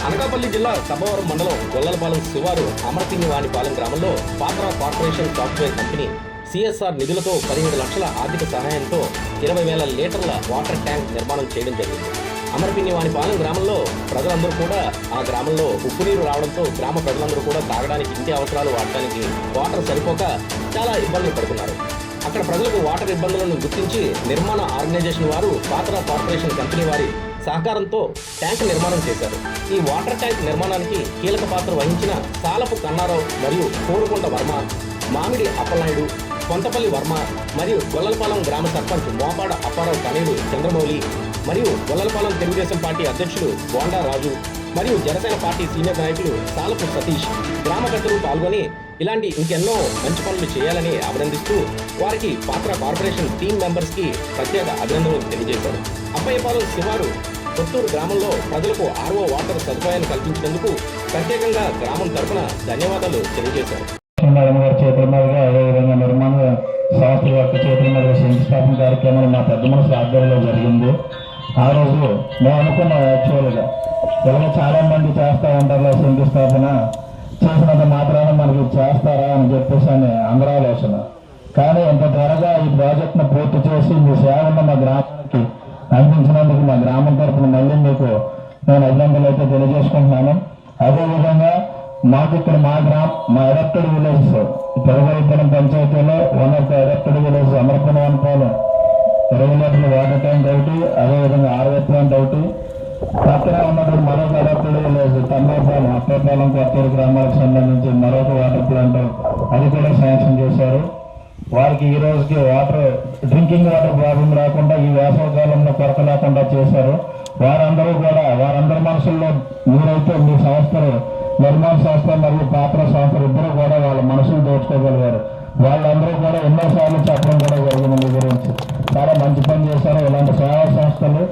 అనకాపల్లి జిల్లా సభవరం మండలం గొల్లలపాలెం శివారు అమరసింగివానిపాలెం గ్రామంలో పాత్ర కార్పొరేషన్ సాఫ్ట్వేర్ కంపెనీ సిఎస్ఆర్ నిధులతో 17 లక్షల ఆర్థిక సహాయంతో 20,000 లీటర్ల వాటర్ ట్యాంక్ నిర్మాణం చేయడం జరిగింది. అమరసింగివానిపాలెం గ్రామంలో ప్రజలందరూ కూడా ఆ గ్రామంలో ఉప్పు నీరు రావడంతో గ్రామ ప్రజలందరూ కూడా తాగడానికి ఇంటి అవసరాలు వాడటానికి వాటర్ సరిపోక చాలా ఇబ్బందులు పడుతున్నారు. అక్కడ ప్రజలకు వాటర్ ఇబ్బందులను గుర్తించి నిర్మాణ ఆర్గనైజేషన్ వారు పాత్ర కార్పొరేషన్ కంపెనీ వారి సహకారంతో ట్యాంక్ నిర్మాణం చేశారు. ఈ వాటర్ ట్యాంక్ నిర్మాణానికి కీలక పాత్ర వహించిన సాలపు కన్నారావు మరియు కోరుకొండ వర్మ, మామిడి అప్పలనాయుడు, కొంతపల్లి వర్మ మరియు గొల్లలపాలెం గ్రామ సర్పంచ్ మోపాడ అప్పారావు తనయుడు చంద్రమౌళి మరియు గొల్లలపాలెం తెలుగుదేశం పార్టీ అధ్యక్షులు బోండా రాజు మరియు జనసేన పార్టీ సీనియర్ నాయకులు సాలపు సతీష్ గ్రామ పెద్దలు పాల్గొని ఇలాంటి ఇంకెన్నో మంచి పనులు చేయాలని అభినందిస్తూ వారికి పాత్ర కార్పొరేషన్ టీం మెంబర్స్కి ప్రత్యేక అభినందనలు తెలియజేశారు. అప్పయ్యపాలెం శివారు కొత్తూరు గ్రామంలో ప్రజలకు ఆర్ఓ వాటర్ సదుపాయాన్ని కల్పించినందుకు ప్రత్యేకంగా గ్రామం తరఫున ధన్యవాదాలు తెలియజేశారు. అదేవిధంగా నిర్మాణ సంస్థల యొక్క చేతుల మీద శంకుస్థాపన కార్యక్రమం మా పెద్ద మనసు ఆధ్వర్యంలో జరిగింది. ఆ రోజు మేము అనుకున్నాం, యాక్చువల్గా ఎవరు చాలా మంది చేస్తూ ఉంటారు శంకుస్థాపన చేసినంత మాత్రాన మనకి చేస్తారా అని చెప్పేసి అని అందరూ ఆలోచన. కానీ ఇంత త్వరగా ఈ ప్రాజెక్ట్ను పూర్తి చేసి మీ సేవను మా గ్రామానికి అందించినందుకు మా గ్రామం తరఫున మళ్ళీ మీకు నేను అభినందనలు అయితే తెలియజేసుకుంటున్నాను. అదేవిధంగా మాకు ఇక్కడ మా ఎలక్టెడ్ విలేజెస్ పెరగలిపడం పంచాయతీలో one of the elected village Amarasingivanipalem 20 లీటర్ల వాటర్ ట్యాంక్ ఒకటి, అదేవిధంగా ఆర్ఓ ప్లాంట్ ఒకటి, పక్కన ఉన్నటువంటి మరొక ఎలక్టెడ్ విలేజ్ తమ్మేపాలెం అప్పేపాలెం కొత్తూరు గ్రామాలకు సంబంధించి మరొక వాటర్ ప్లాంట్ అది కూడా శాంక్షన్ చేశారు. వారికి ఈ రోజుకి డ్రింకింగ్ వాటర్ ప్రాబ్లం రాకుండా ఈ వేసవకాలంలో కొరత లేకుండా చేశారు. వారందరి మనసుల్లో మీరైతే మీ సంస్థలు నిర్మాణ సంస్థ మరియు పాత్ర సంస్థలు ఇద్దరు కూడా వాళ్ళ మనసులు దోచుకోగలిగారు. వాళ్ళందరూ కూడా ఎన్నోసార్లు చెప్పడం కూడా జరిగింది మీ గురించి. చాలా మంచి పని చేశారు. ఇలాంటి సేవా సంస్థలు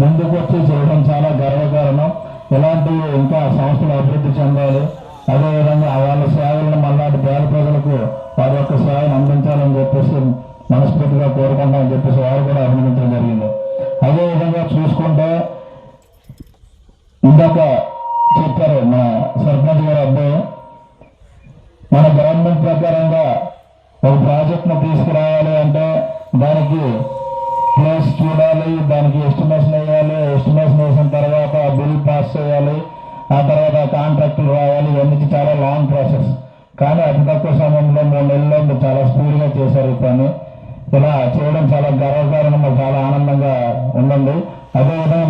ముందుకు వచ్చి చేయడం చాలా గర్వకారణం. ఇలాంటివి ఇంకా సంస్థలు అభివృద్ధి చెందాలి. అదేవిధంగా వాళ్ళ సేవలను మళ్ళాటి పేద ప్రజలకు వారి యొక్క సేవను అందించాలని చెప్పేసి మనస్ఫూర్తిగా కోరుకుంటామని చెప్పేసి వారు కూడా అభినందించడం జరిగింది. అదేవిధంగా చూసుకుంటే ఇందాక చెప్పారు మా సర్పంచ్ గారు అబ్బాయి, మన గవర్నమెంట్ ప్రకారంగా ఒక ప్రాజెక్ట్ను తీసుకురావాలి అంటే దానికి ప్లేస్ చూడాలి, దానికి ఎస్టిమేషన్ వేయాలి, ఎస్టిమేషన్ వేసిన తర్వాత బిల్ పాస్ చేయాలి, ఆ తర్వాత కాంట్రాక్టులు రావాలి. ఇవన్నీ చాలా లాంగ్ ప్రాసెస్. కానీ అతి తక్కువ సమయంలో 3 నెలల్లో చాలా స్పీడ్గా చేశారు ఈ పని. ఇలా చేయడం చాలా గర్వకారణం, చాలా ఆనందంగా ఉందండి. అదేవిధంగా